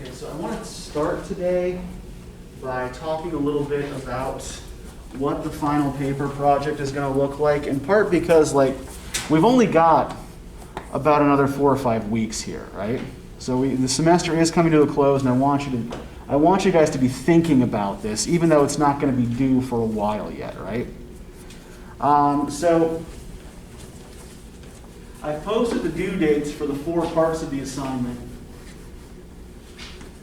Okay, so I want to start today by talking a little bit about what the final paper project is going to look like, in part because we've only got about another 4 or 5 weeks here, right? So the semester is coming to a close, and I want you guys to be thinking about this, even though it's not going to be due for a while yet, right? So I posted the due dates for the 4 parts of the assignment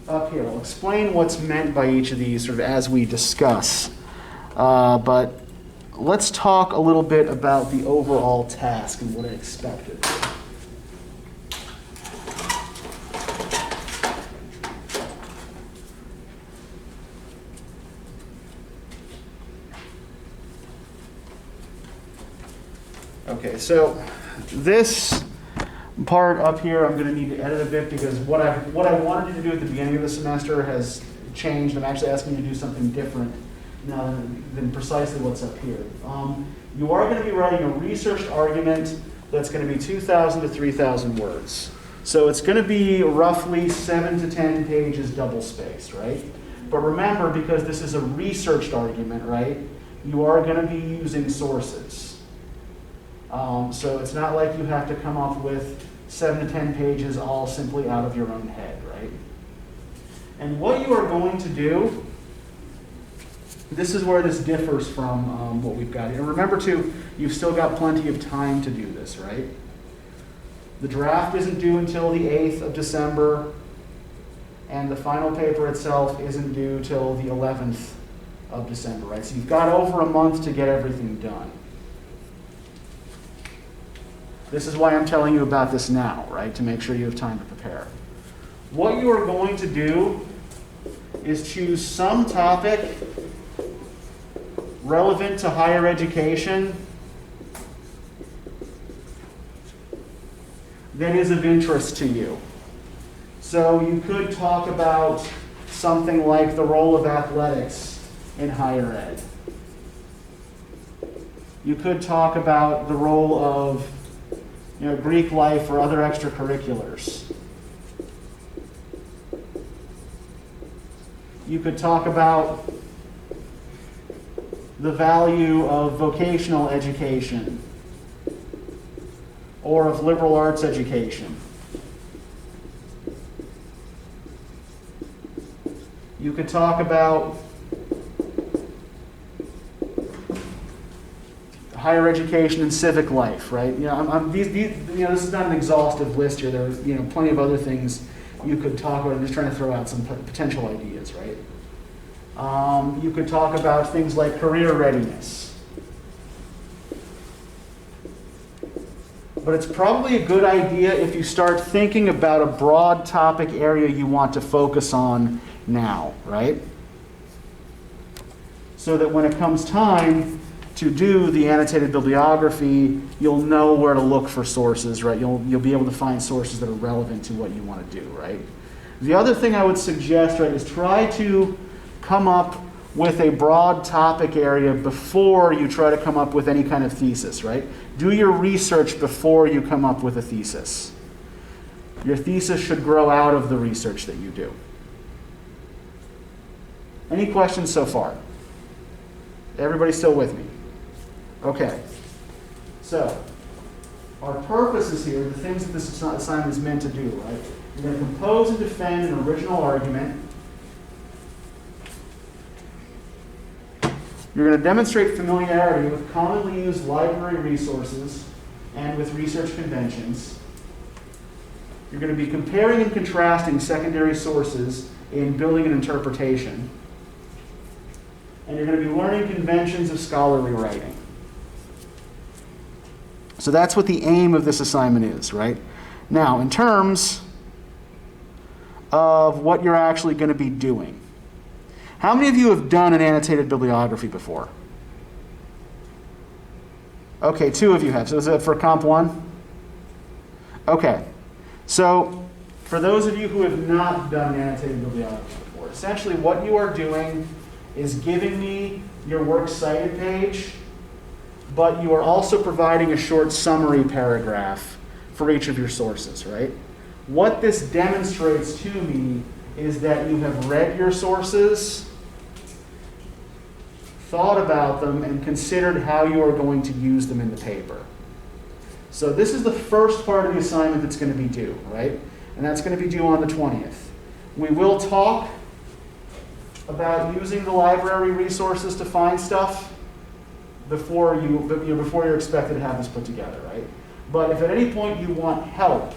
up here. I'll explain what's meant by each of these sort of as we discuss. But let's talk a little bit about the overall task and what I expected. Okay, so this part up here I'm going to need to edit a bit because what I wanted you to do at the beginning of the semester has changed. I'm actually asking you to do something different now than precisely what's up here. You are going to be writing a researched argument that's going to be 2,000 to 3,000 words. So it's going to be roughly 7 to 10 pages double-spaced, right? But remember, because this is a researched argument, right, you are going to be using sources. So it's not like you have to come up with 7 to 10 pages all simply out of your own head, right? And what you are going to do, this is where this differs from what we've got here. And remember too, you've still got plenty of time to do this, right? The draft isn't due until the 8th of December, and the final paper itself isn't due till the 11th of December, right? So you've got over a month to get everything done. This is why I'm telling you about this now, right? To make sure you have time to prepare. What you are going to do is choose some topic relevant to higher education that is of interest to you. So you could talk about something like the role of athletics in higher ed. You could talk about the role of Greek life or other extracurriculars. You could talk about the value of vocational education or of liberal arts education. You could talk about higher education and civic life, right? This is not an exhaustive list here. There are plenty of other things you could talk about. I'm just trying to throw out some potential ideas, right? You could talk about things like career readiness. But it's probably a good idea if you start thinking about a broad topic area you want to focus on now, right? So that when it comes time to do the annotated bibliography, you'll know where to look for sources, right? You'll be able to find sources that are relevant to what you want to do, right? The other thing I would suggest, right, is try to come up with a broad topic area before you try to come up with any kind of thesis, right? Do your research before you come up with a thesis. Your thesis should grow out of the research that you do. Any questions so far? Everybody still with me? Okay, so our purposes here, the things that this assignment is meant to do, right? You're going to compose and defend an original argument. You're going to demonstrate familiarity with commonly used library resources and with research conventions. You're going to be comparing and contrasting secondary sources in building an interpretation. And you're going to be learning conventions of scholarly writing. So that's what the aim of this assignment is, right? Now, in terms of what you're actually going to be doing, how many of you have done an annotated bibliography before? Okay, 2 of you have. So is it for Comp 1? Okay. So for those of you who have not done an annotated bibliography before, essentially what you are doing is giving me your works cited page, but you are also providing a short summary paragraph for each of your sources, right? What this demonstrates to me is that you have read your sources, thought about them, and considered how you are going to use them in the paper. So this is the first part of the assignment that's going to be due, right? And that's going to be due on the 20th. We will talk about using the library resources to find stuff before you're expected to have this put together, right? But if at any point you want help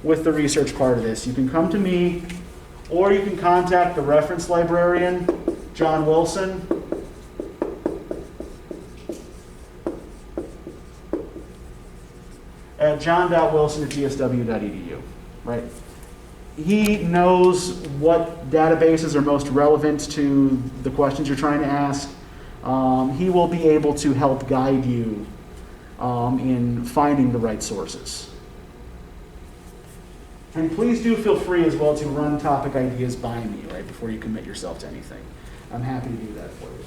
with the research part of this, you can come to me, or you can contact the reference librarian, John Wilson. At john.wilson@gsw.edu, right? He knows what databases are most relevant to the questions you're trying to ask. He will be able to help guide you in finding the right sources. And please do feel free as well to run topic ideas by me, right, before you commit yourself to anything. I'm happy to do that for you.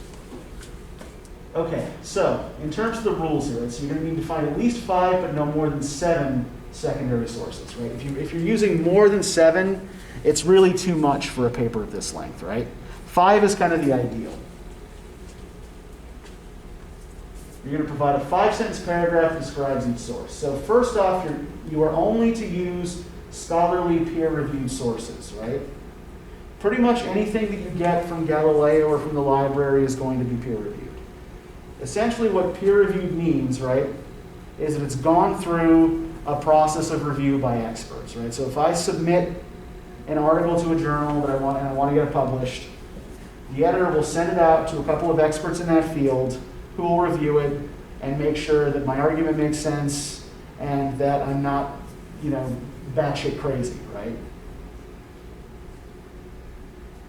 Okay, so in terms of the rules here, so you're going to need to find at least 5, but no more than 7 secondary sources, right? If you're using more than 7, it's really too much for a paper of this length, right? 5 is kind of the ideal. You're going to provide a 5-sentence paragraph that describes each source. So first off, you are only to use scholarly peer-reviewed sources, right? Pretty much anything that you get from Galileo or from the library is going to be peer-reviewed. Essentially what peer-reviewed means, right, is that it's gone through a process of review by experts, right? So if I submit an article to a journal that I want to get it published, the editor will send it out to a couple of experts in that field who will review it and make sure that my argument makes sense and that I'm not, batshit crazy, right?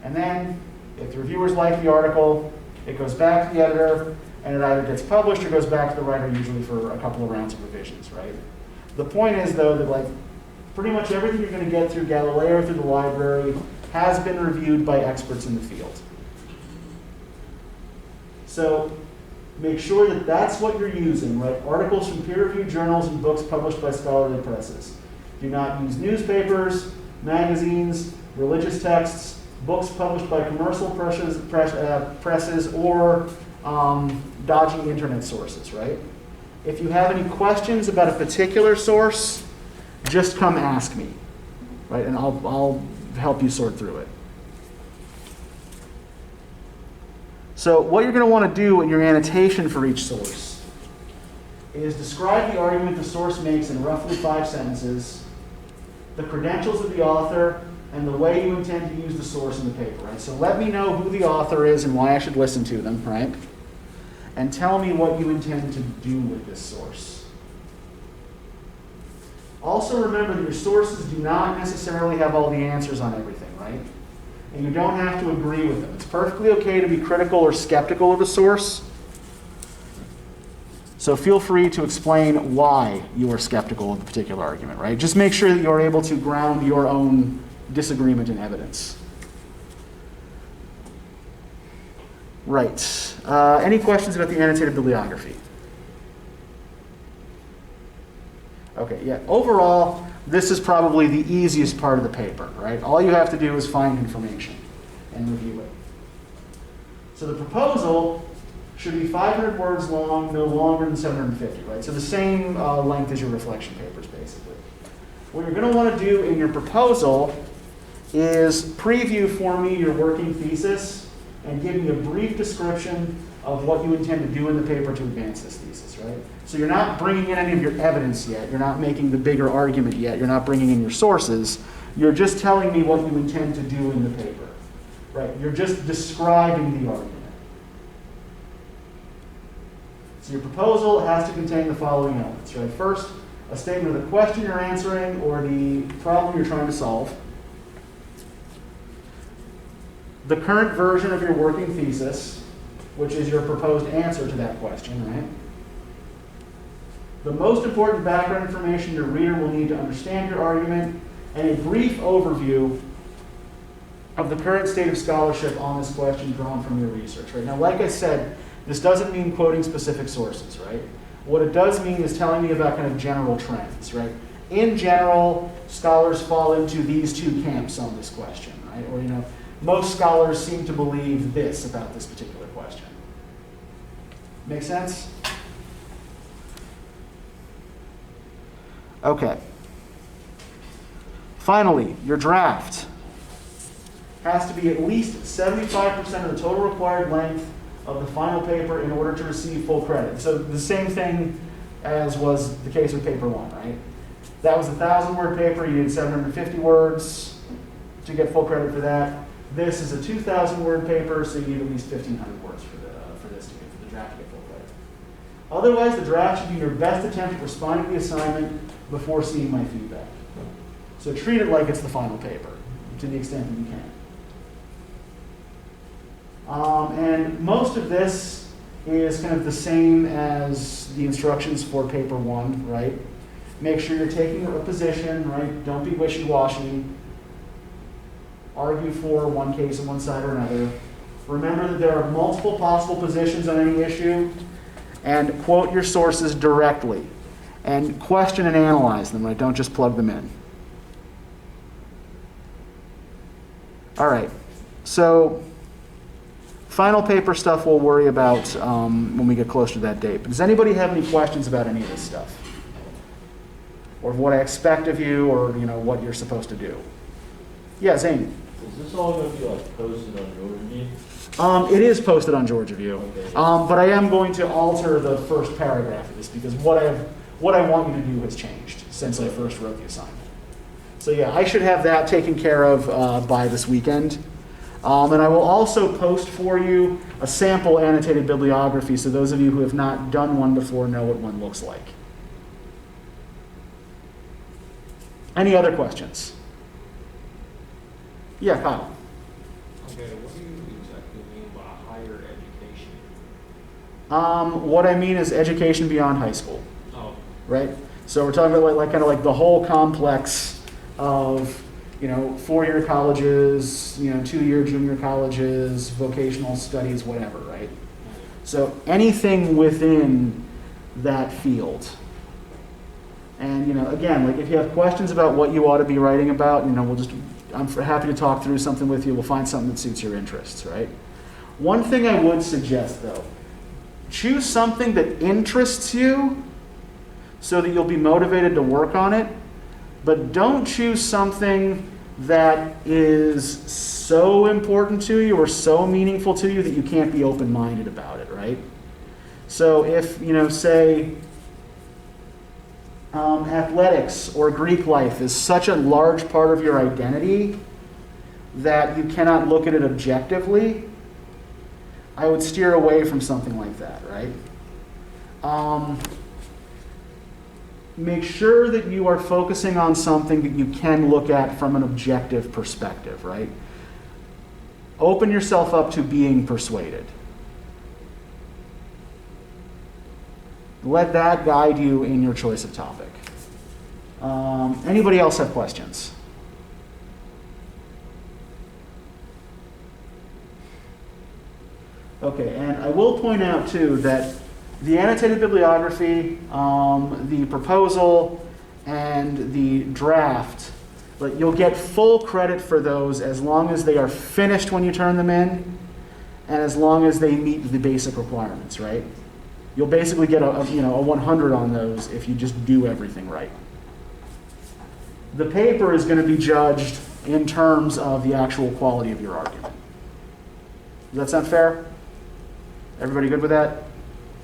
And then, if the reviewers like the article, it goes back to the editor, and it either gets published or goes back to the writer, usually for a couple of rounds of revisions, right? The point is, though, that pretty much everything you're going to get through Galileo or through the library has been reviewed by experts in the field. So make sure that that's what you're using, right? Articles from peer-reviewed journals and books published by scholarly presses. Do not use newspapers, magazines, religious texts, books published by commercial presses or dodgy internet sources, right? If you have any questions about a particular source, just come ask me, right? And I'll help you sort through it. So what you're going to want to do in your annotation for each source is describe the argument the source makes in roughly 5 sentences, the credentials of the author, and the way you intend to use the source in the paper, right? So let me know who the author is and why I should listen to them, right? And tell me what you intend to do with this source. Also remember that your sources do not necessarily have all the answers on everything, right? And you don't have to agree with them. It's perfectly okay to be critical or skeptical of a source. So feel free to explain why you are skeptical of a particular argument, right? Just make sure that you're able to ground your own disagreement in evidence. Right. Any questions about the annotated bibliography? Okay, yeah. Overall, this is probably the easiest part of the paper, right? All you have to do is find information and review it. So the proposal should be 500 words long, no longer than 750, right? So the same length as your reflection papers, basically. What you're going to want to do in your proposal is preview for me your working thesis and give me a brief description of what you intend to do in the paper to advance this thesis, right? So you're not bringing in any of your evidence yet. You're not making the bigger argument yet. You're not bringing in your sources. You're just telling me what you intend to do in the paper, right? You're just describing the argument. So your proposal has to contain the following elements, right? First, a statement of the question you're answering or the problem you're trying to solve. The current version of your working thesis, which is your proposed answer to that question, right? The most important background information your reader will need to understand your argument, and a brief overview of the current state of scholarship on this question drawn from your research, right? Now, like I said, this doesn't mean quoting specific sources, right? What it does mean is telling me about kind of general trends, right? in general, scholars fall into these two camps on this question, right? Or, most scholars seem to believe this about this particular question. Make sense? Okay. Finally, your draft has to be at least 75% of the total required length of the final paper in order to receive full credit. So the same thing as was the case with paper 1, right? That was a 1,000-word paper. You did 750 words to get full credit for that. This is a 2,000-word paper, so you need at least 1,500 words for the draft to get full credit. Otherwise, the draft should be your best attempt at responding to the assignment before seeing my feedback. So treat it like it's the final paper, to the extent that you can. And most of this is kind of the same as the instructions for paper 1, right? Make sure you're taking a position, right? Don't be wishy-washy. Argue for one case on one side or another. Remember that there are multiple possible positions on any issue, and quote your sources directly. And question and analyze them, right? Don't just plug them in. All right, so final paper stuff we'll worry about when we get closer to that date. But does anybody have any questions about any of this stuff? Or what I expect of you, or what you're supposed to do? Yeah, Zane. Is this all going to be posted on GeorgiaView? It is posted on GeorgiaView. Okay. But I am going to alter the first paragraph of this because what I want you to do has changed since I first wrote the assignment. So yeah, I should have that taken care of by this weekend. And I will also post for you a sample annotated bibliography so those of you who have not done one before know what one looks like. Any other questions? Yeah, Kyle. Okay, what do you exactly mean by higher education? What I mean is education beyond high school, Oh, right? So we're talking about kind of like the whole complex of, 4-year colleges, 2-year junior colleges, vocational studies, whatever, right? So anything within that field. And, again, if you have questions about what you ought to be writing about, I'm happy to talk through something with you. We'll find something that suits your interests, right? One thing I would suggest, though, choose something that interests you so that you'll be motivated to work on it, but don't choose something that is so important to you or so meaningful to you that you can't be open-minded about it, right? So if, say, athletics or Greek life is such a large part of your identity that you cannot look at it objectively, I would steer away from something like that, right? Make sure that you are focusing on something that you can look at from an objective perspective, right? Open yourself up to being persuaded. Let that guide you in your choice of topic. Anybody else have questions? Okay, and I will point out too that the annotated bibliography, the proposal, and the draft, you'll get full credit for those as long as they are finished when you turn them in, and as long as they meet the basic requirements, right? You'll basically get a 100 on those if you just do everything right. The paper is going to be judged in terms of the actual quality of your argument. Does that sound fair? Everybody good with that?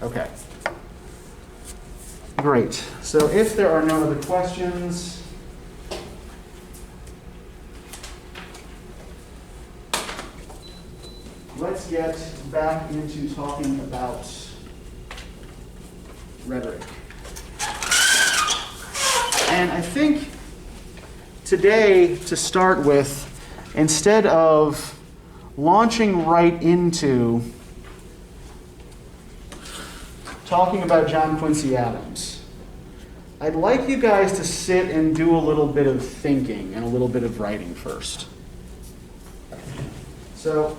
Okay. Great. So if there are no other questions, let's get back into talking about rhetoric. And I think today, to start with, instead of launching right into talking about John Quincy Adams, I'd like you guys to sit and do a little bit of thinking and a little bit of writing first. So,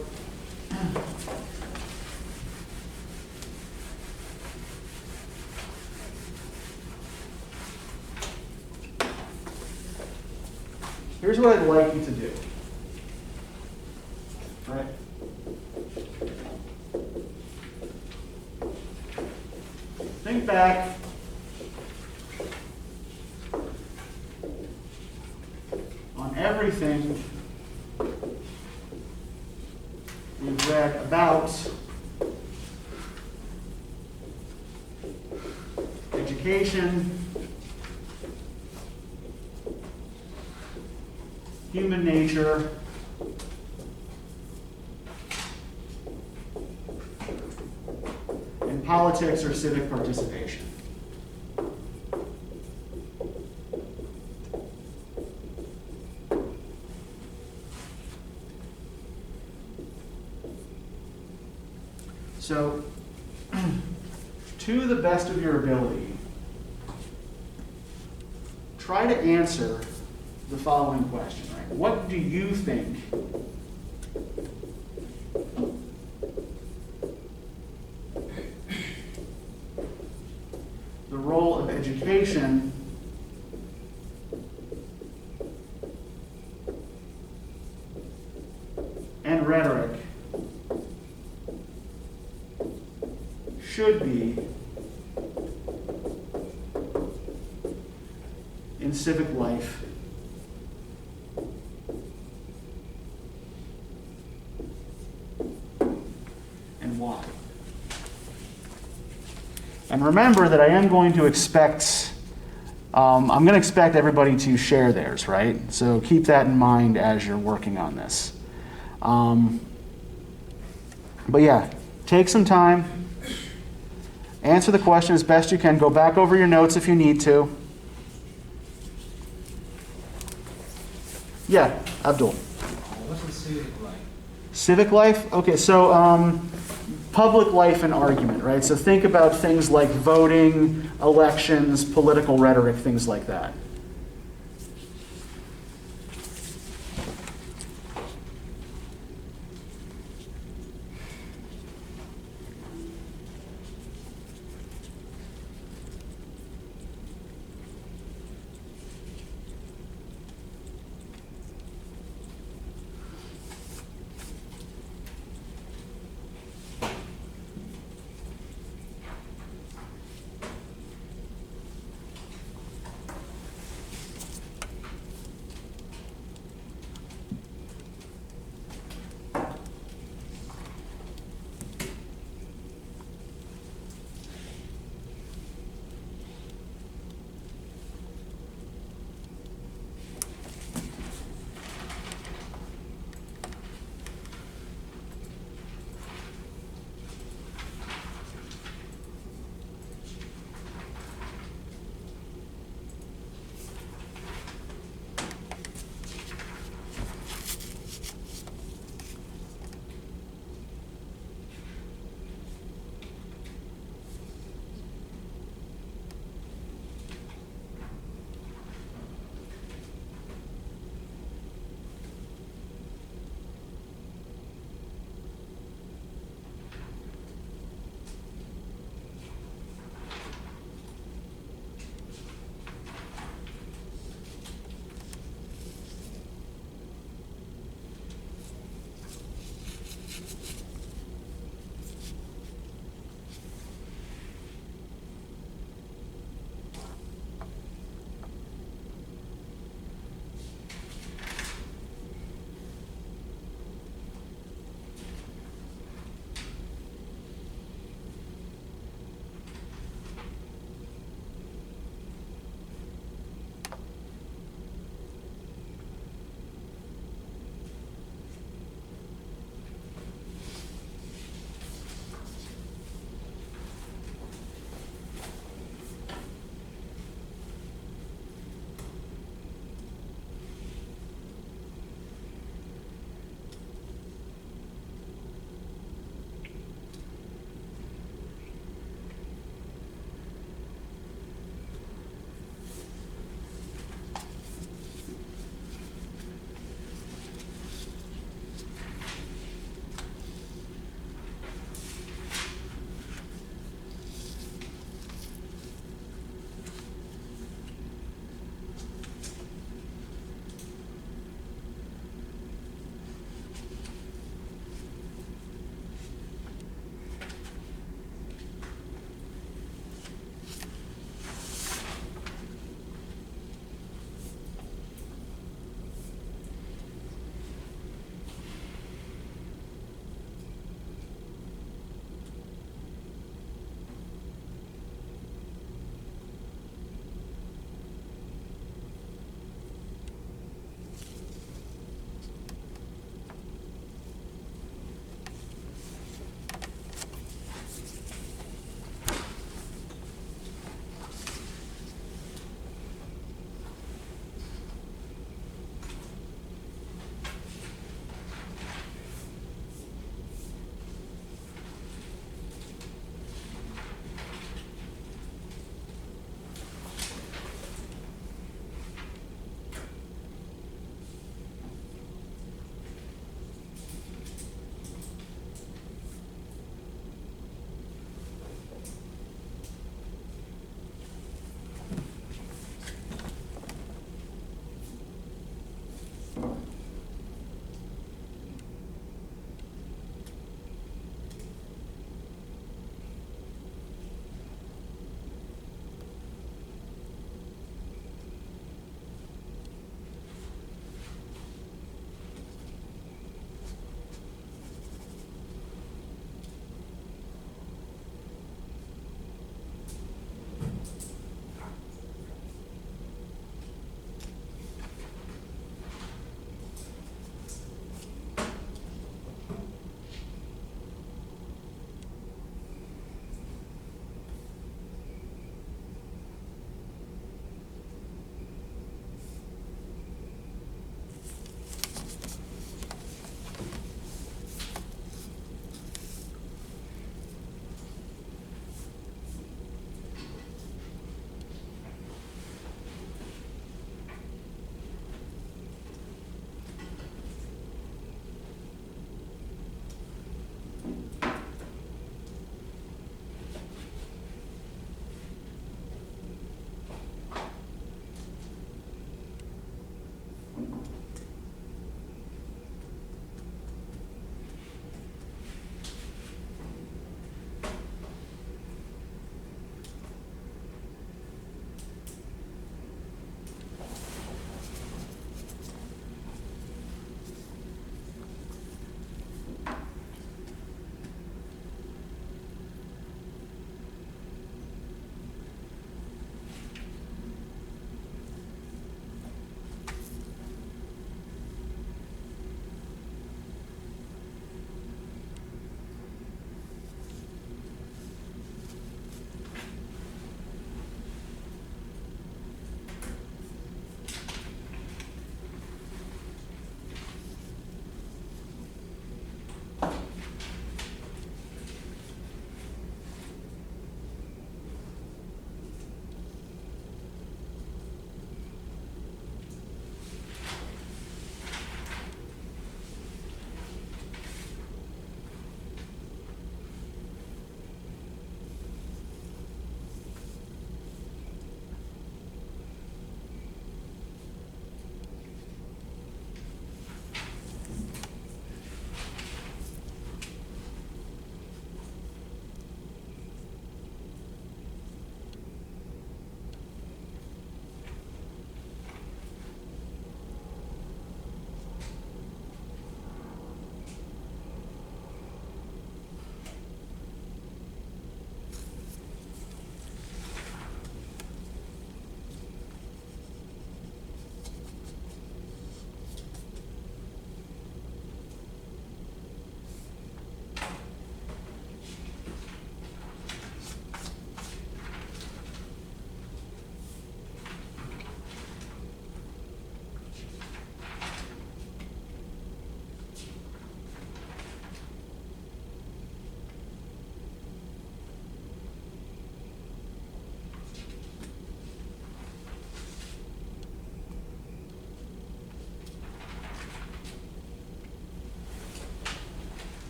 here's what I'd like you to do. Right? Think back on everything we've read about education, human nature, and politics or civic participation. So, to the best of your ability, try to answer the following question, right? What do you think the role of education and rhetoric should be in civic life and why? And remember that I am going to expect, I'm going to expect everybody to share theirs, right? So keep that in mind as you're working on this. But yeah, take some time, answer the question as best you can, go back over your notes if you need to. Yeah, Abdul. What's the civic like? Civic life? Okay, so public life and argument, right? So think about things like voting, elections, political rhetoric, things like that.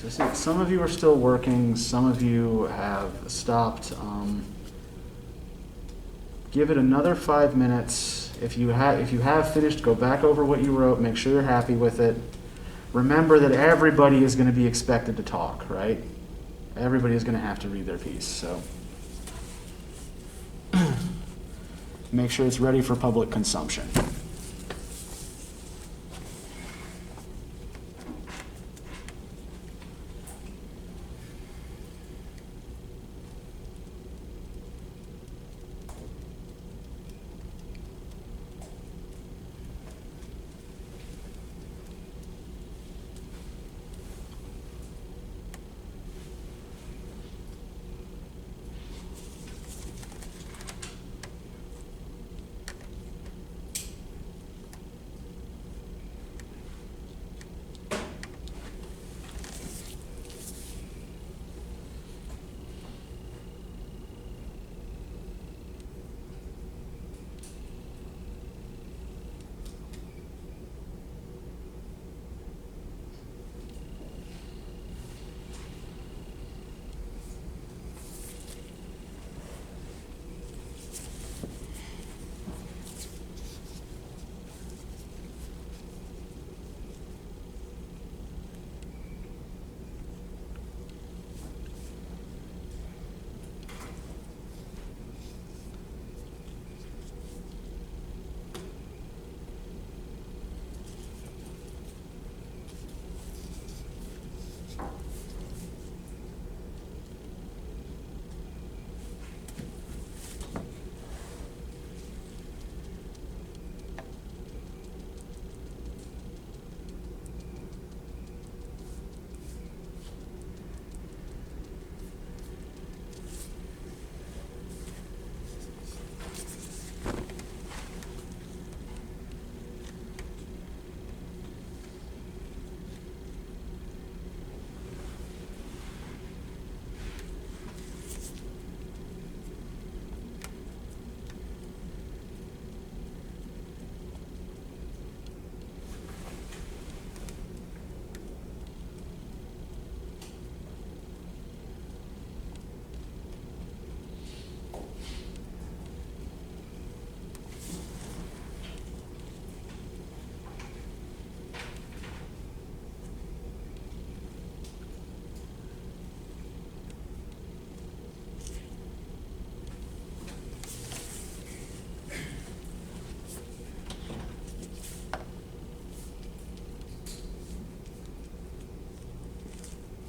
So see, some of you are still working, some of you have stopped. Give it another 5 minutes. If you have finished, go back over what you wrote, make sure you're happy with it. Remember that everybody is going to be expected to talk, right? Everybody is going to have to read their piece, so make sure it's ready for public consumption.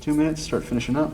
Two minutes, start finishing up.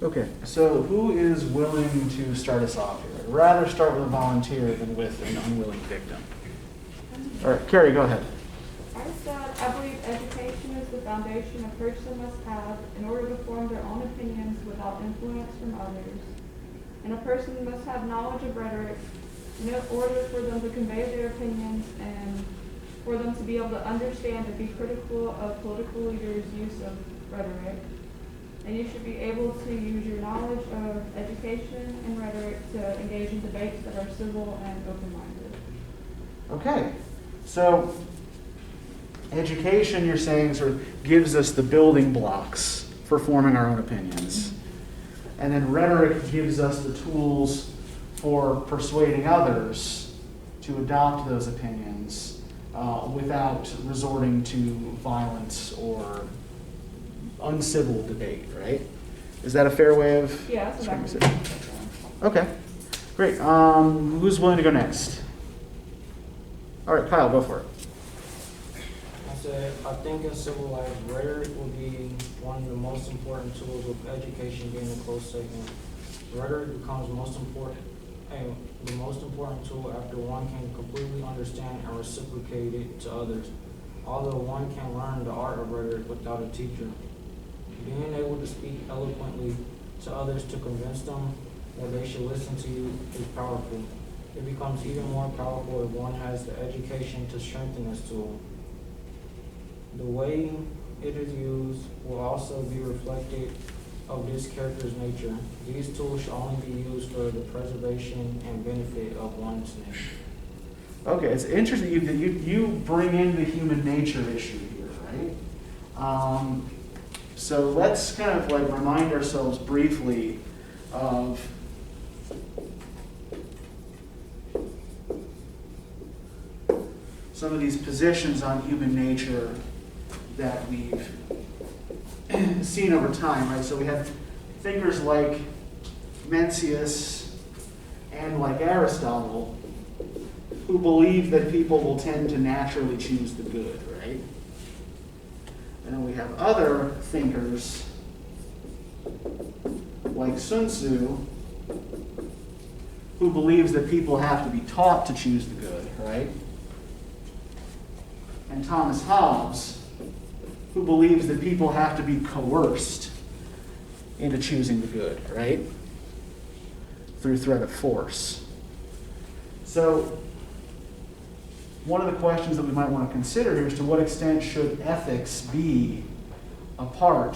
Okay, so who is willing to start us off here? I'd rather start with a volunteer than with an unwilling victim. All right, Carrie, go ahead. I believe education is the foundation a person must have in order to form their own opinions without influence from others. And a person must have knowledge of rhetoric in order for them to convey their opinions and for them to be able to understand and be critical of political leaders' use of rhetoric. And you should be able to use your knowledge of education and rhetoric to engage in debates that are civil and open-minded. Okay, so education, you're saying, sort of gives us the building blocks for forming our own opinions. And then rhetoric gives us the tools for persuading others to adopt those opinions without resorting to violence or uncivil debate, right? Is that a fair way of? Yeah, that's describing exactly. it? Okay, great. Who's willing to go next? All right, Kyle, go for it. I think in civil life, rhetoric will be one of the most important tools, with education being a close second. Rhetoric becomes the most important tool after one can completely understand and reciprocate it to others, although one can learn the art of rhetoric without a teacher. Being able to speak eloquently to others to convince them that they should listen to you is powerful. It becomes even more powerful if one has the education to strengthen this tool. The way it is used will also be reflected of this character's nature. These tools should only be used for the preservation and benefit of one's nation. Okay, it's interesting you bring in the human nature issue here, right? So let's kind of like remind ourselves briefly of some of these positions on human nature that we've seen over time, right? So we have thinkers like Mencius and like Aristotle who believe that people will tend to naturally choose the good, right? And then we have other thinkers like Sun Tzu who believes that people have to be taught to choose the good, right? And Thomas Hobbes, who believes that people have to be coerced into choosing the good, right? Through threat of force. So, one of the questions that we might want to consider here is to what extent should ethics be a part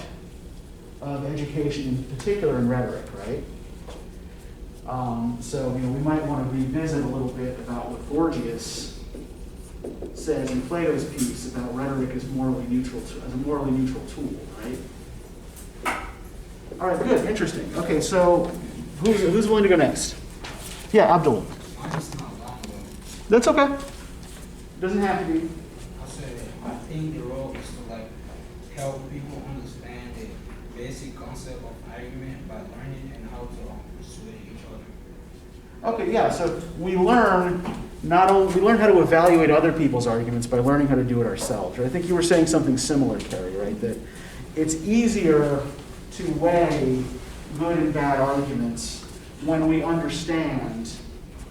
of education, in particular in rhetoric, right? So, we might want to revisit a little bit about what Gorgias says in Plato's piece about rhetoric as a morally neutral tool, right? All right, good, interesting. Okay, so who's willing to go next? Yeah, Abdul. Mine's not long though. That's okay. Doesn't have to be. I think the role is to help people understand the basic concept of argument by learning and how to persuade each other. Okay, yeah. So we learn how to evaluate other people's arguments by learning how to do it ourselves. Right? I think you were saying something similar, Carrie. Right? That it's easier to weigh good and bad arguments when we understand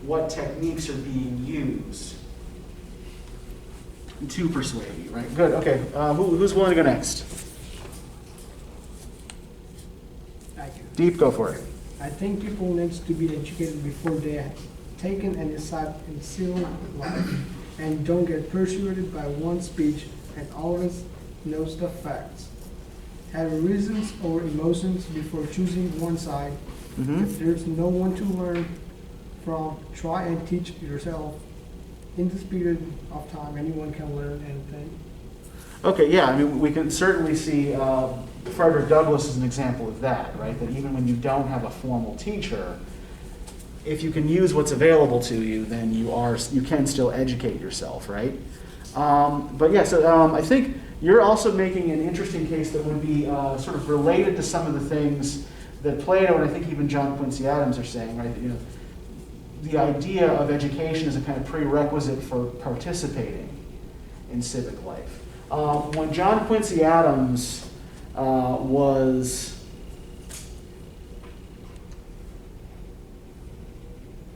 what techniques are being used to persuade you, right? Good, okay. Who's willing to go next? I can. Deep, go for it. I think people need to be educated before they are taken and decide in civil life, and don't get persuaded by one speech, and always knows the facts. Have reasons or emotions before choosing one side. If there's no one to learn from, try and teach yourself. In this period of time, anyone can learn anything. Okay, yeah, I mean, we can certainly see Frederick Douglass is an example of that, right? That even when you don't have a formal teacher, if you can use what's available to you, then you can still educate yourself, right? But yeah, so I think you're also making an interesting case that would be sort of related to some of the things that Plato and I think even John Quincy Adams are saying, right? That, the idea of education is a kind of prerequisite for participating in civic life. When John Quincy Adams was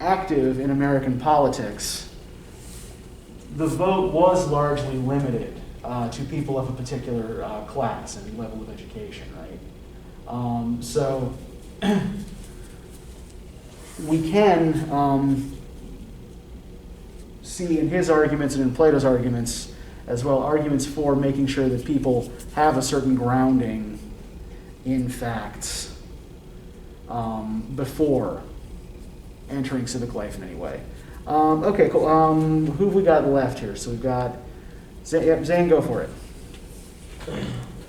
active in American politics, the vote was largely limited to people of a particular class and level of education, right? So we can see in his arguments and in Plato's arguments as well arguments for making sure that people have a certain grounding in facts before entering civic life in any way. Okay, cool. Who have we got left here? So we've got Zane, go for it.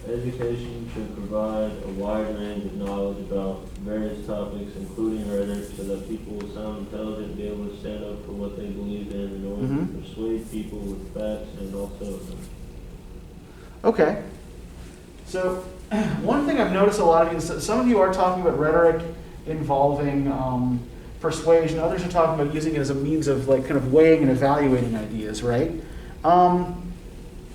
Education should provide a wide range of knowledge about various topics, including rhetoric, so that people will sound intelligent and be able to stand up for what they believe in order to persuade people with facts and also. Okay. So one thing I've noticed a lot of you, some of you are talking about rhetoric involving persuasion. Others are talking about using it as a means of like kind of weighing and evaluating ideas, right?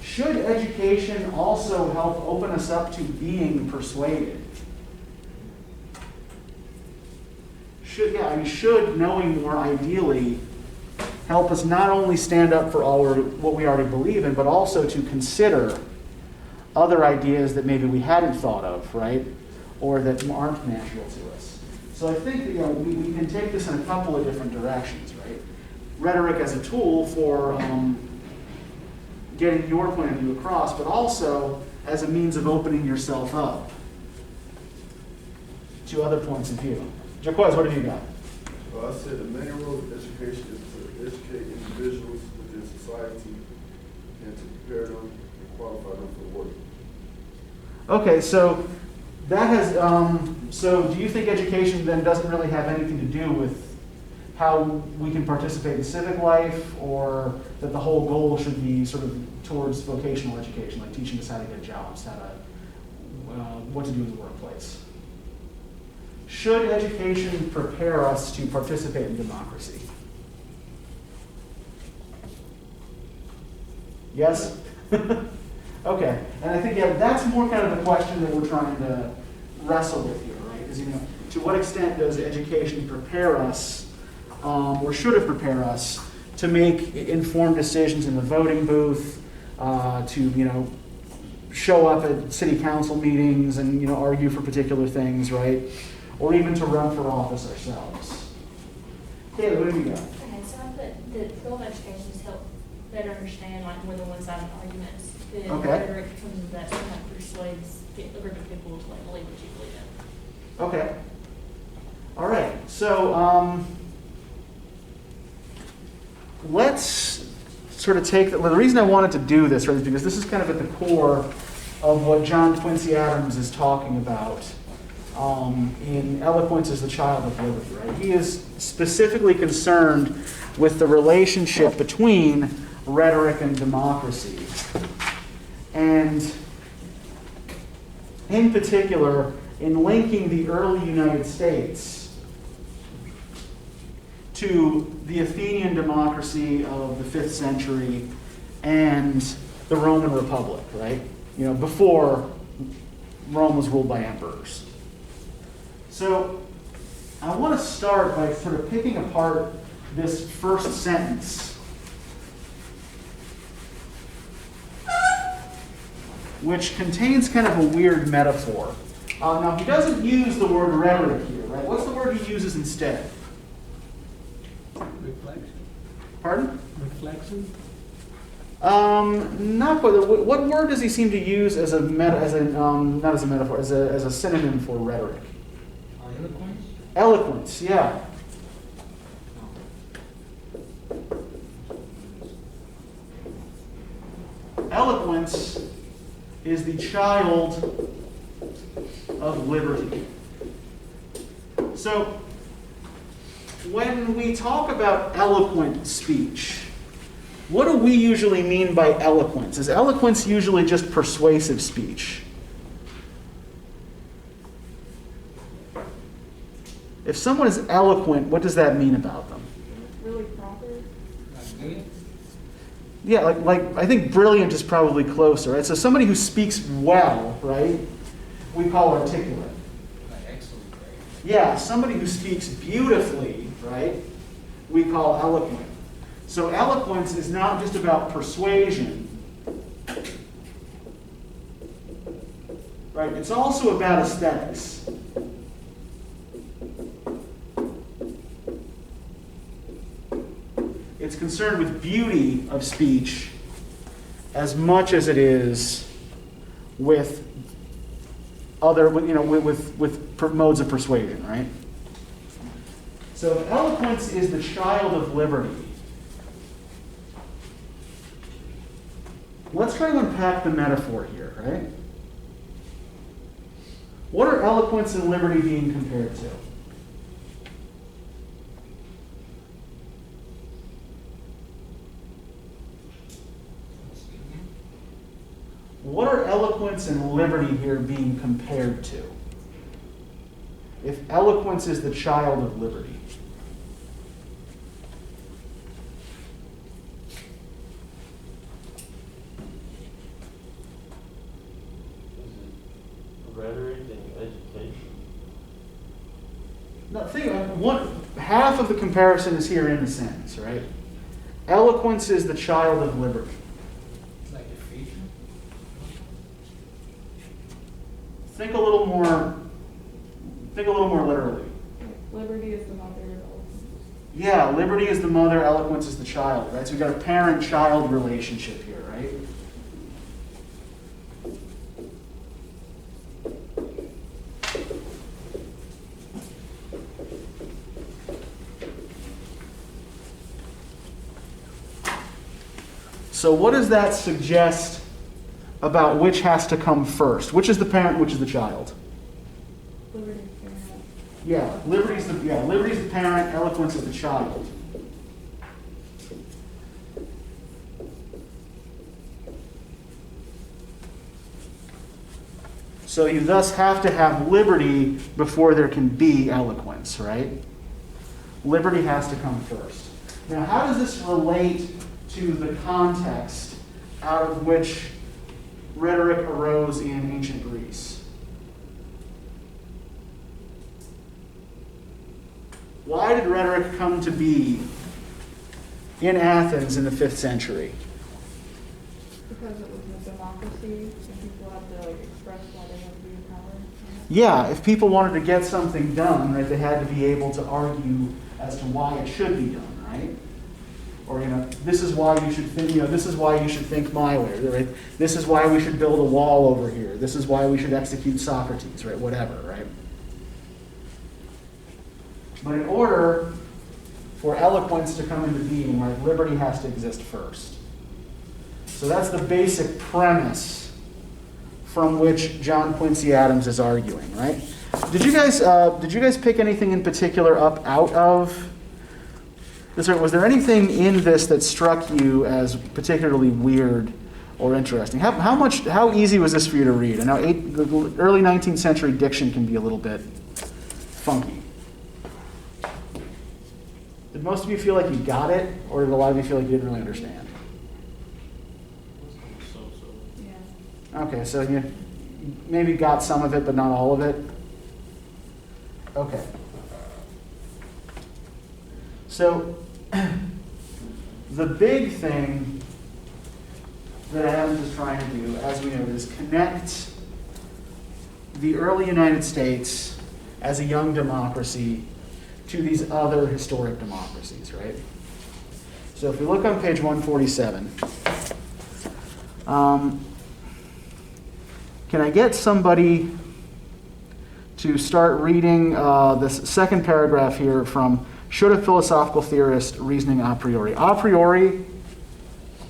Should education also help open us up to being persuaded? Should knowing more ideally help us not only stand up for what we already believe in, but also to consider other ideas that maybe we hadn't thought of, right? Or that aren't natural to us. So I think that, we can take this in a couple of different directions, right? Rhetoric as a tool for getting your point of view across, but also as a means of opening yourself up to other points of view. Jaquez, what have you got? Well, I said the main role of education is to educate individuals within society and to prepare them and qualify them for work. Okay, so that has, so do you think education then doesn't really have anything to do with how we can participate in civic life, or that the whole goal should be sort of towards vocational education, like teaching us how to get jobs, how to, what to do in the workplace? Should education prepare us to participate in democracy? Yes? Okay, and I think that's more kind of the question that we're trying to wrestle with here, right? Is, to what extent does education prepare us, or should it prepare us, to make informed decisions in the voting booth, to show up at city council meetings and argue for particular things, right? Or even to run for office ourselves. Kayla, what have you got? Okay, so I put the film education to help better understand like more than one-sided arguments. Then rhetoric comes into that kind of persuades a group of people to like believe what you believe in. Okay. All right. So let's sort of take the reason I wanted to do this, right, is because this is kind of at the core of what John Quincy Adams is talking about in Eloquence as the Child of Liberty, right? He is specifically concerned with the relationship between rhetoric and democracy. And in particular, in linking the early United States to the Athenian democracy of the 5th century and the Roman Republic, right? Before Rome was ruled by emperors. So I want to start by sort of picking apart this first sentence, which contains kind of a weird metaphor. Now, he doesn't use the word rhetoric here, right? What's the word he uses instead? Reflection. Pardon? Reflection. Not quite. What word does he seem to use as not as a metaphor, as a synonym for rhetoric? Eloquence? Eloquence, yeah. Eloquence is the child of liberty. So, when we talk about eloquent speech, what do we usually mean by eloquence? Is eloquence usually just persuasive speech? If someone is eloquent, what does that mean about them? Really proper. Like brilliant? Yeah, like I think brilliant is probably closer, right? So somebody who speaks well, right, we call articulate. Like excellent, right? Yeah, somebody who speaks beautifully, right, we call eloquent. So eloquence is not just about persuasion, right? It's also about aesthetics. It's concerned with beauty of speech as much as it is with other, with modes of persuasion, right? So if eloquence is the child of liberty, let's try to unpack the metaphor here, right? What are eloquence and liberty being compared to? What are eloquence and liberty here being compared to? If eloquence is the child of liberty. Rhetoric and education. No, half of the comparison is here in the sentence, right? Eloquence is the child of liberty. Like a feature? Think a little more literally. Liberty is the mother of eloquence. Yeah, liberty is the mother, eloquence is the child, right? So we've got a parent-child relationship here, right? So what does that suggest about which has to come first? Which is the parent, which is the child? Liberty is parent. Yeah, liberty's the parent, eloquence is the child. So you thus have to have liberty before there can be eloquence, right? Liberty has to come first. Now, how does this relate to the context out of which rhetoric arose in ancient Greece? Why did rhetoric come to be in Athens in the 5th century? Because it was a democracy and people had to express why they want to be in power. Yeah, if people wanted to get something done, right, they had to be able to argue as to why it should be done, right? Or, this is why you should think, this is why you should think my way, right? This is why we should build a wall over here. This is why we should execute Socrates, right? Whatever, right? But in order for eloquence to come into being, right, liberty has to exist first. So that's the basic premise from which John Quincy Adams is arguing, right? Did you guys pick anything in particular up out of this? Was there anything in this that struck you as particularly weird or interesting? How easy was this for you to read? I know the early 19th century diction can be a little bit funky. Did most of you feel like you got it, or did a lot of you feel like you didn't really understand? Yeah. Okay, so you maybe got some of it, but not all of it. Okay. So, the big thing that Adams is trying to do, as we know, is connect the early United States as a young democracy to these other historic democracies, right? So if we look on page 147, can I get somebody to start reading this second paragraph here from Should a Philosophical Theorist Reasoning a priori? A priori,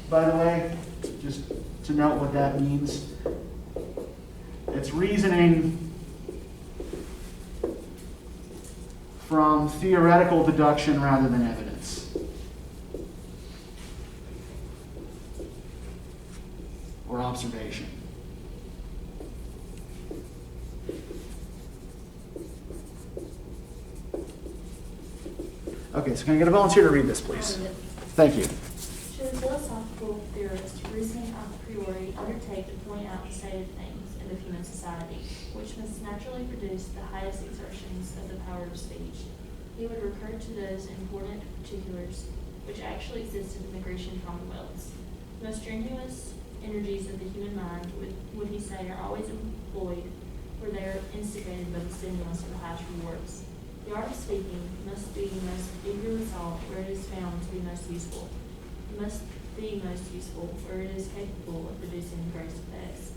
by the way, just to note what that means, it's reasoning from theoretical deduction rather than evidence. Or observation. Okay, so can I get a volunteer to read this, please? Thank you. Should a philosophical theorist reasoning a priori undertake to point out the state of things of human society, which must naturally produce the highest exertions of the power of speech, He would recur to those important particulars which actually existed in the Grecian commonwealths. The most strenuous energies of the human mind, would he say, are always employed where they are instigated by the stimulus of the highest rewards. The art of speaking must be most eagerly sought where it is found to be most useful. It must be most useful where it is capable of producing the greatest effects.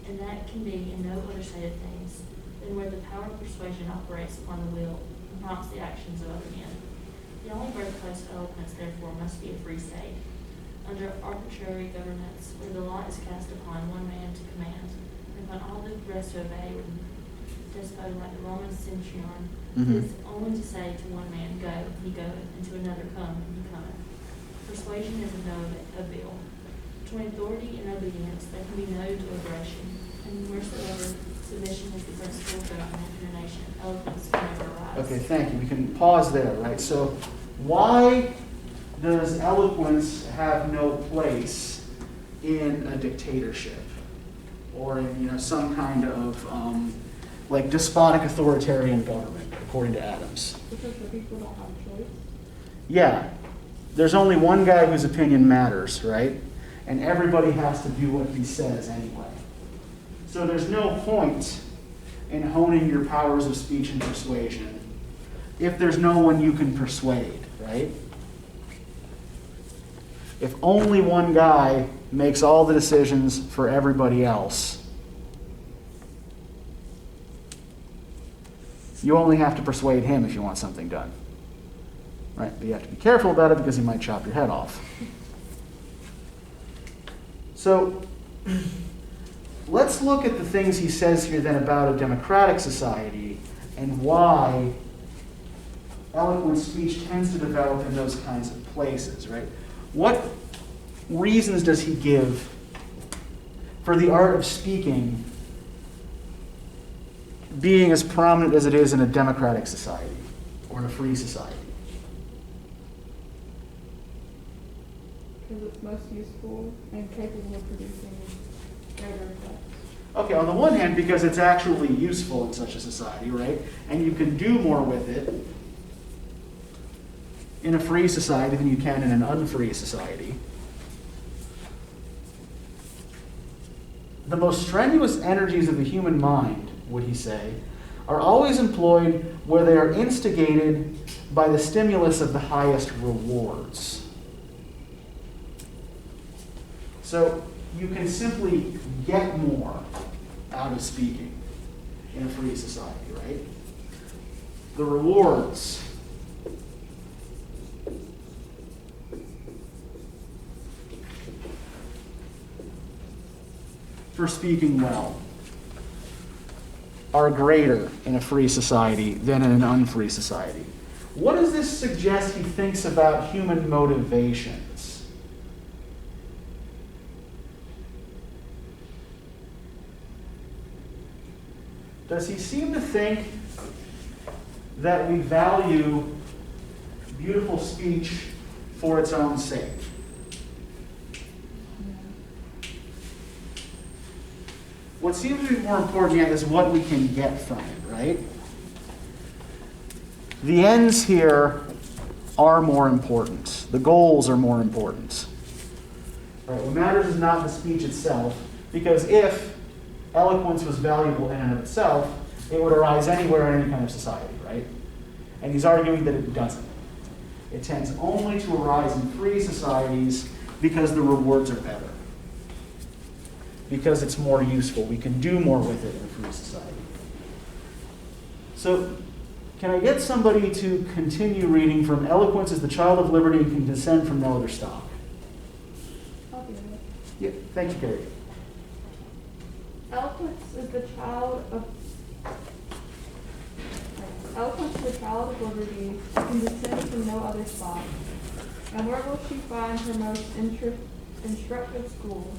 And that can be in no other state of things than where the power of persuasion operates upon the will and prompts the actions of other men. The only birthplace of eloquence, therefore, must be a free state, under arbitrary governments, where the lot is cast upon one man to command, and upon all the rest to obey, when despot like the Roman centurion is only to say to one man, go, he goeth, and to another, come, and he cometh. Persuasion is of no avail. Between authority and obedience, there can be no deliberation, and wheresoever submission is the principle of government in a nation, eloquence can never arise. Okay, thank you. We can pause there, right? So why does eloquence have no place in a dictatorship or in some kind of like despotic authoritarian government, according to Adams? Because the people don't have a choice. Yeah, there's only one guy whose opinion matters, right? And everybody has to do what he says anyway. So there's no point in honing your powers of speech and persuasion if there's no one you can persuade, right? If only one guy makes all the decisions for everybody else, you only have to persuade him if you want something done. Right? But you have to be careful about it because he might chop your head off. So, let's look at the things he says here then about a democratic society and why eloquent speech tends to develop in those kinds of places, right? What reasons does he give for the art of speaking being as prominent as it is in a democratic society or in a free society? Because it's most useful and capable of producing greater effects. Okay, on the one hand, because it's actually useful in such a society, right? And you can do more with it in a free society than you can in an unfree society. The most strenuous energies of the human mind, would he say, are always employed where they are instigated by the stimulus of the highest rewards. So you can simply get more out of speaking in a free society, right? The rewards for speaking well are greater in a free society than in an unfree society. What does this suggest he thinks about human motivations? Does he seem to think that we value beautiful speech for its own sake? What seems to be more important yet is what we can get from it, right? The ends here are more important. The goals are more important. Right? What matters is not the speech itself, because if eloquence was valuable in and of itself, it would arise anywhere in any kind of society, right? And he's arguing that it doesn't. It tends only to arise in free societies because the rewards are better. Because it's more useful. We can do more with it in a free society. So, can I get somebody to continue reading from Eloquence is the child of liberty and can descend from no other stock? I'll do it. Yeah, thank you, Carrie. Eloquence is the child of liberty and can descend from no other stock. And where will she find her most instructive school?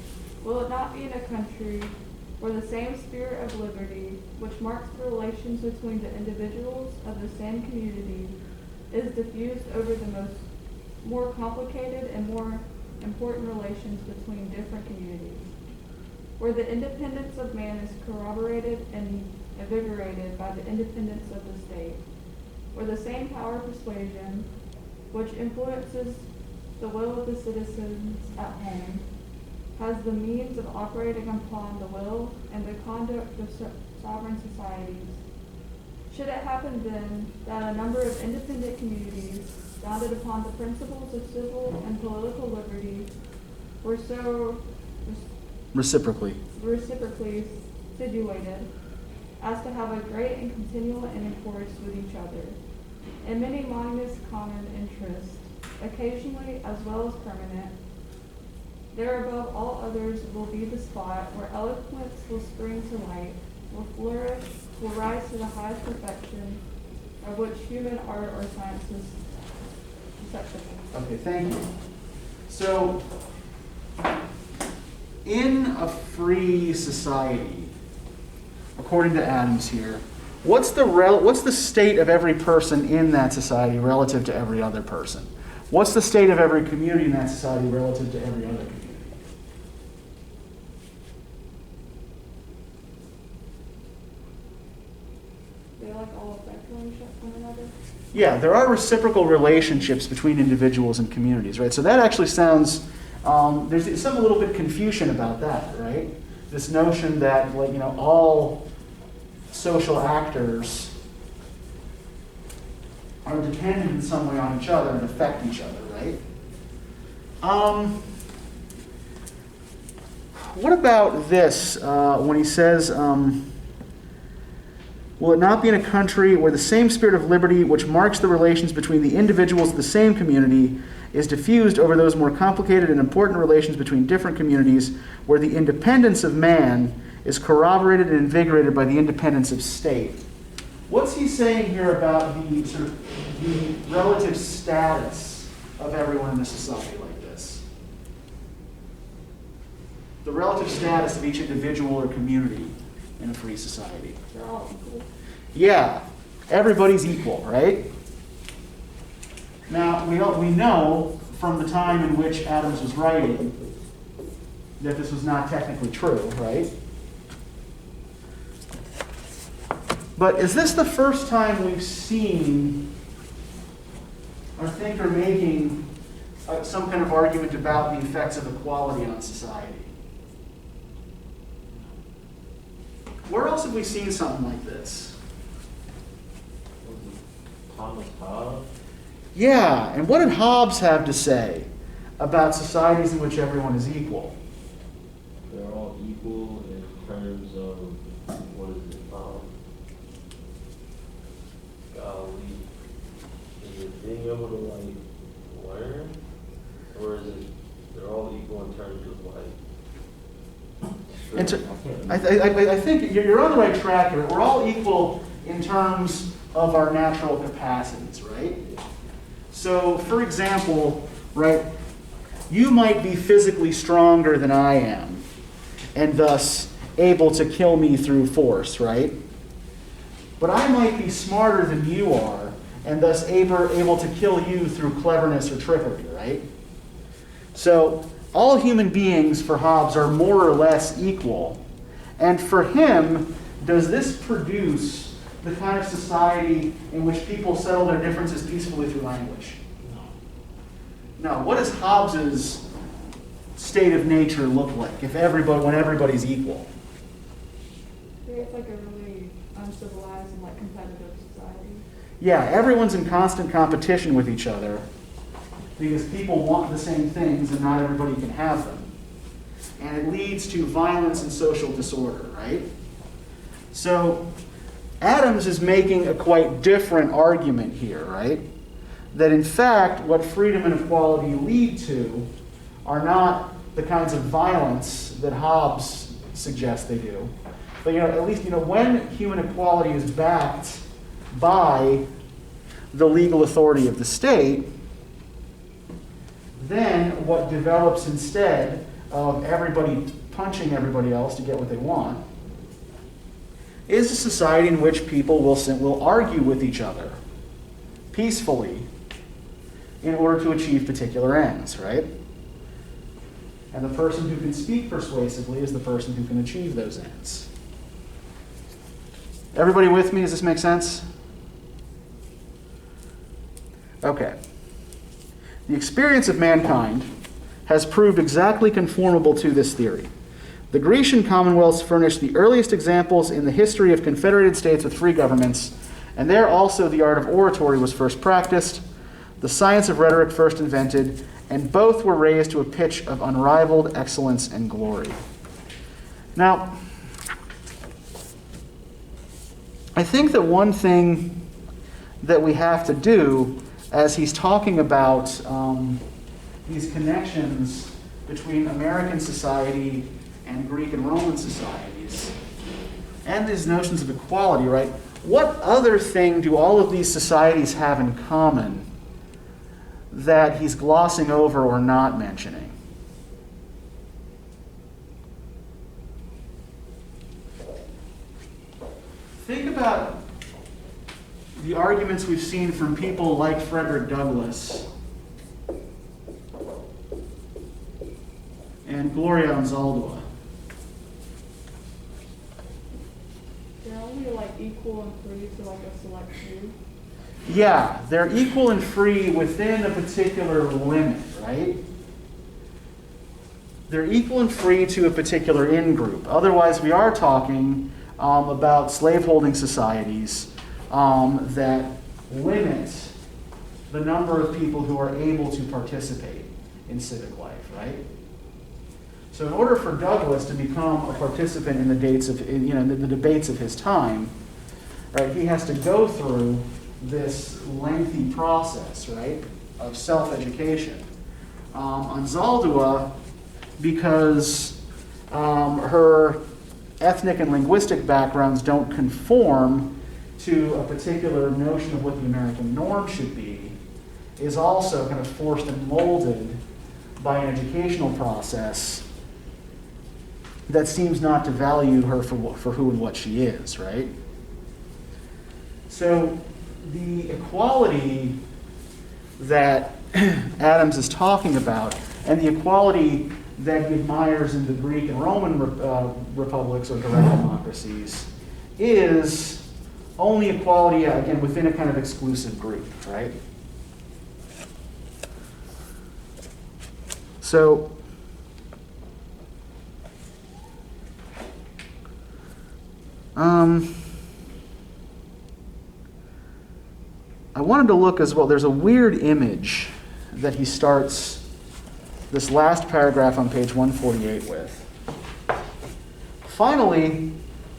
Will it not be in a country where the same spirit of liberty, which marks the relations between the individuals of the same community, is diffused over the more complicated and more important relations between different communities, where the independence of man is corroborated and invigorated by the independence of the state, or the same power of persuasion which influences the will of the citizens at home, has the means of operating upon the will and the conduct of sovereign societies. Should it happen then that a number of independent communities, founded upon the principles of civil and political liberty, were so Reciprocally. situated as to have a great and continual intercourse with each other, in many minus common interests, occasionally as well as permanent, there above all others will be the spot where eloquence will spring to light, will flourish, will rise to the highest perfection, of which human art or science is susceptible. Okay, thank you. So, in a free society, according to Adams here, what's the state of every person in that society relative to every other person? What's the state of every community in that society relative to every other community? They like all affect one another. Yeah, there are reciprocal relationships between individuals and communities, right? So that actually sounds, there's some a little bit confusion about that, right? This notion that, like, you know, all social actors are dependent in some way on each other and affect each other, right? What about this when he says, will it not be in a country where the same spirit of liberty which marks the relations between the individuals of the same community is diffused over those more complicated and important relations between different communities, where the independence of man is corroborated and invigorated by the independence of state? What's he saying here about the sort of the relative status of everyone in a society like this? The relative status of each individual or community in a free society. They're all equal. Yeah, everybody's equal, right? Now, we know from the time in which Adams was writing that this was not technically true, right? But is this the first time we've seen a thinker making some kind of argument about the effects of equality on society? Where else have we seen something like this? Thomas Hobbes? Yeah, and what did Hobbes have to say about societies in which everyone is equal? They're all equal in terms of, what is it, golly, is it being able to, like, learn? Or is it, they're all equal in terms of, like, I think you're on the right track here. We're all equal in terms of our natural capacities, right? So, for example, right, you might be physically stronger than I am, and thus able to kill me through force, right? But I might be smarter than you are, and thus able to kill you through cleverness or trickery, right? So, all human beings, for Hobbes, are more or less equal. And for him, does this produce the kind of society in which people settle their differences peacefully through language? No. What does Hobbes's state of nature look like when everybody's equal? It's like a really uncivilized and like competitive society. Yeah, everyone's in constant competition with each other because people want the same things and not everybody can have them. And it leads to violence and social disorder, right? So Adams is making a quite different argument here, right? That in fact, what freedom and equality lead to are not the kinds of violence that Hobbes suggests they do. But at least when human equality is backed by the legal authority of the state, then what develops instead of everybody punching everybody else to get what they want is a society in which people will argue with each other peacefully in order to achieve particular ends, right? And the person who can speak persuasively is the person who can achieve those ends. Everybody with me? Does this make sense? Okay. The experience of mankind has proved exactly conformable to this theory. The Grecian commonwealths furnished the earliest examples in the history of confederated states with free governments, and there also the art of oratory was first practiced, the science of rhetoric first invented, and both were raised to a pitch of unrivaled excellence and glory. Now, I think that one thing that we have to do as he's talking about these connections between American society and Greek and Roman societies, and these notions of equality, right? What other thing do all of these societies have in common that he's glossing over or not mentioning? Think about the arguments we've seen from people like Frederick Douglass and Gloria Anzaldúa. They're only like equal and free to like a select few. Yeah, they're equal and free within a particular limit, right? They're equal and free to a particular in-group. Otherwise, we are talking about slaveholding societies that limit the number of people who are able to participate in civic life, right? So in order for Douglass to become a participant in the debates of his time, right, he has to go through this lengthy process, right, of self-education. Anzaldúa, because her ethnic and linguistic backgrounds don't conform to a particular notion of what the American norm should be, is also kind of forced and molded by an educational process that seems not to value her for who and what she is, right? So the equality that Adams is talking about, and the equality that he admires in the Greek and Roman republics or direct democracies, is only equality, again, within a kind of exclusive group, right? So, I wanted to look as well. There's a weird image that he starts this last paragraph on page 148 with. Finally,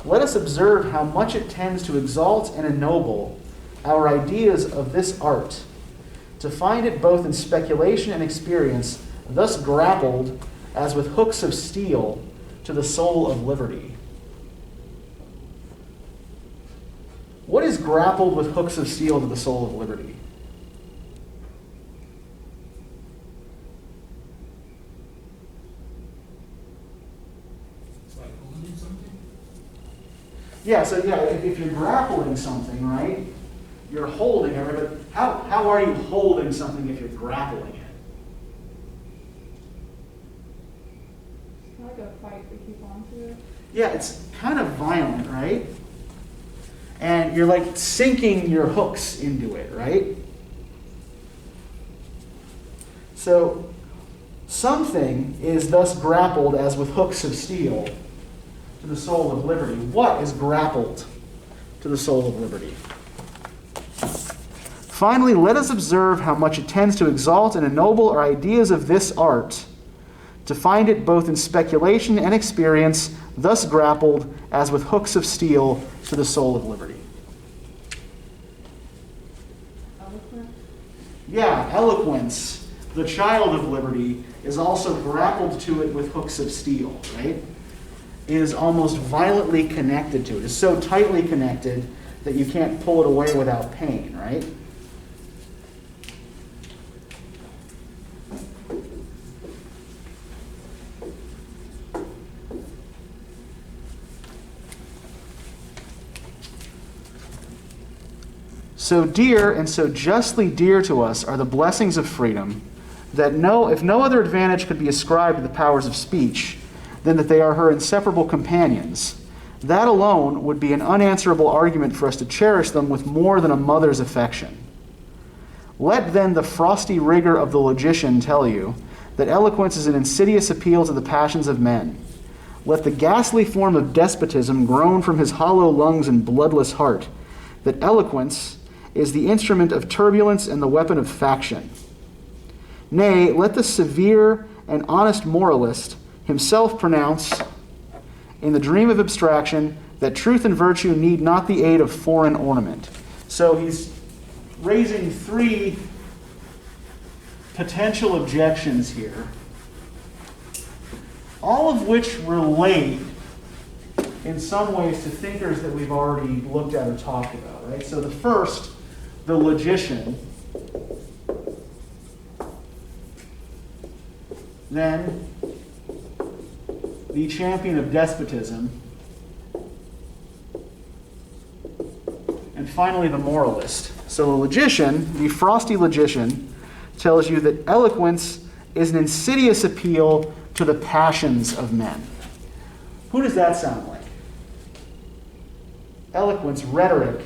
let us observe how much it tends to exalt and ennoble our ideas of this art, to find it both in speculation and experience, thus grappled as with hooks of steel to the soul of liberty. What is grappled with hooks of steel to the soul of liberty? It's like holding something. Yeah, so yeah, if you're grappling something, right, you're holding it, but how are you holding something if you're grappling it? It's like a fight to keep on to it. Yeah, it's kind of violent, right? And you're like sinking your hooks into it, right? So something is thus grappled as with hooks of steel to the soul of liberty. What is grappled to the soul of liberty? Finally, let us observe how much it tends to exalt and ennoble our ideas of this art, to find it both in speculation and experience, thus grappled as with hooks of steel to the soul of liberty. Eloquence. Yeah, eloquence, the child of liberty, is also grappled to it with hooks of steel, right? It is almost violently connected to it. It's so tightly connected that you can't pull it away without pain, right? So dear and so justly dear to us are the blessings of freedom, that if no other advantage could be ascribed to the powers of speech than that they are her inseparable companions, that alone would be an unanswerable argument for us to cherish them with more than a mother's affection. Let then the frosty rigor of the logician tell you that eloquence is an insidious appeal to the passions of men. Let the ghastly form of despotism groan from his hollow lungs and bloodless heart, that eloquence is the instrument of turbulence and the weapon of faction. Nay, let the severe and honest moralist himself pronounce in the dream of abstraction that truth and virtue need not the aid of foreign ornament. So he's raising three potential objections here, all of which relate in some ways to thinkers that we've already looked at or talked about, right? So the first, the logician, then the champion of despotism, and finally the moralist. So the logician, the frosty logician, tells you that eloquence is an insidious appeal to the passions of men. Who does that sound like? Eloquence, rhetoric,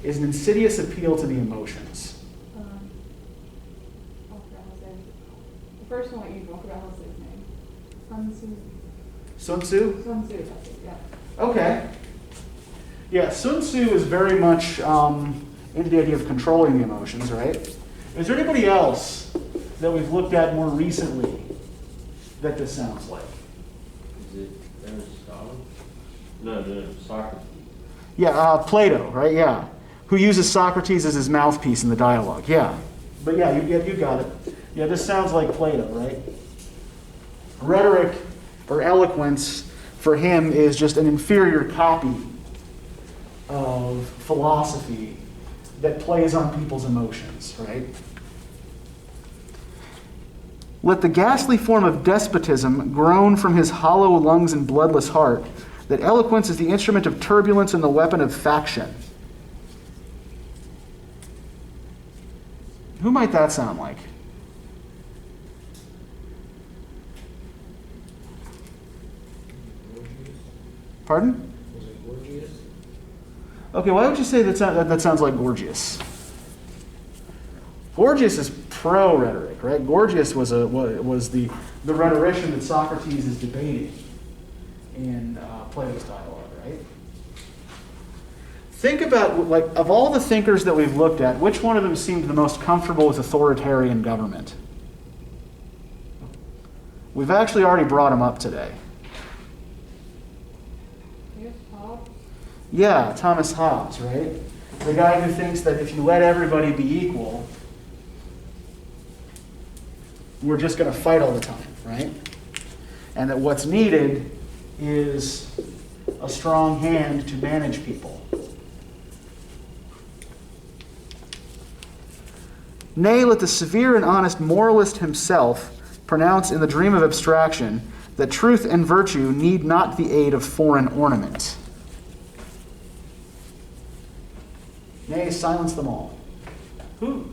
is an insidious appeal to the emotions. I forgot how to say it. The first one you forgot how to say his name. Sun Tzu. Sun Tzu? Sun Tzu, that's it, yeah. Okay. Yeah, Sun Tzu is very much into the idea of controlling the emotions, right? Is there anybody else that we've looked at more recently that this sounds like? Is it Aristotle? No, Socrates. Yeah, Plato, right? Yeah. Who uses Socrates as his mouthpiece in the dialogue. Yeah. But yeah, you got it. Yeah, this sounds like Plato, right? Rhetoric or eloquence for him is just an inferior copy of philosophy that plays on people's emotions, right? Let the ghastly form of despotism groan from his hollow lungs and bloodless heart, that eloquence is the instrument of turbulence and the weapon of faction. Who might that sound like? Pardon? Was it Gorgias? Okay, why would you say that sounds like Gorgias? Gorgias is pro-rhetoric, right? Gorgias was the rhetorician that Socrates is debating in Plato's dialogue, right? Think about, like, of all the thinkers that we've looked at, which one of them seemed the most comfortable with authoritarian government? We've actually already brought him up today. Yes, Hobbes. Yeah, Thomas Hobbes, right? The guy who thinks that if you let everybody be equal, we're just going to fight all the time, right? And that what's needed is a strong hand to manage people. Nay, let the severe and honest moralist himself pronounce in the dream of abstraction that truth and virtue need not the aid of foreign ornament. Nay, silence them all. Who?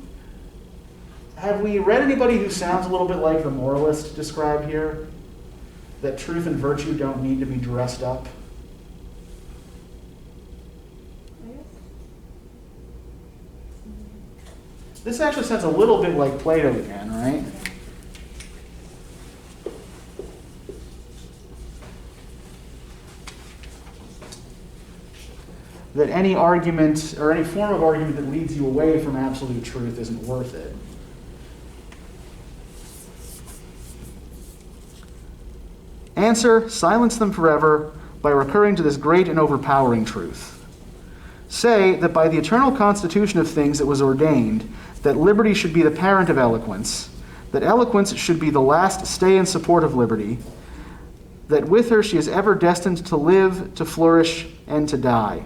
Have we read anybody who sounds a little bit like the moralist described here? That truth and virtue don't need to be dressed up? Yes. This actually sounds a little bit like Plato again, right? That any argument or any form of argument that leads you away from absolute truth isn't worth it. Answer, silence them forever by recurring to this great and overpowering truth. Say that by the eternal constitution of things it was ordained that liberty should be the parent of eloquence, that eloquence should be the last stay and support of liberty, that with her she is ever destined to live, to flourish, and to die.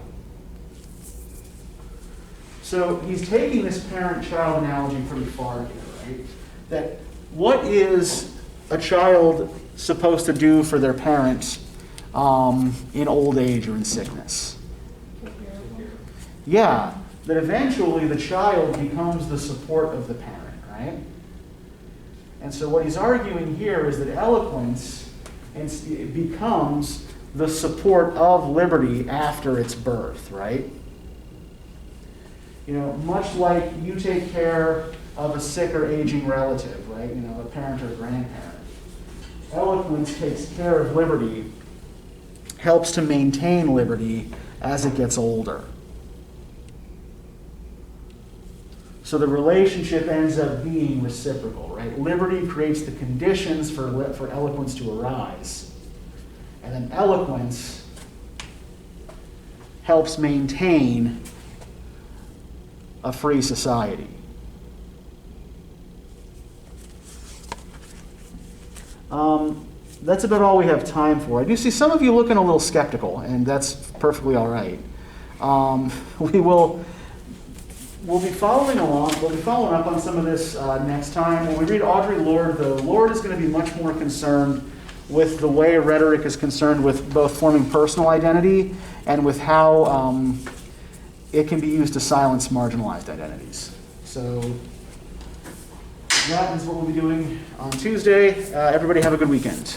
So he's taking this parent-child analogy pretty far here, right? That what is a child supposed to do for their parents in old age or in sickness? Yeah, that eventually the child becomes the support of the parent, right? And so what he's arguing here is that eloquence becomes the support of liberty after its birth, right? You know, much like you take care of a sick or aging relative, right? You know, a parent or a grandparent. Eloquence takes care of liberty, helps to maintain liberty as it gets older. So the relationship ends up being reciprocal, right? Liberty creates the conditions for eloquence to arise. And then eloquence helps maintain a free society. That's about all we have time for. I do see some of you looking a little skeptical, and that's perfectly all right. We'll be following along. We'll be following up on some of this next time. When we read Audre Lorde, the Lord is going to be much more concerned with the way rhetoric is concerned with both forming personal identity and with how it can be used to silence marginalized identities. So that is what we'll be doing on Tuesday. Everybody have a good weekend.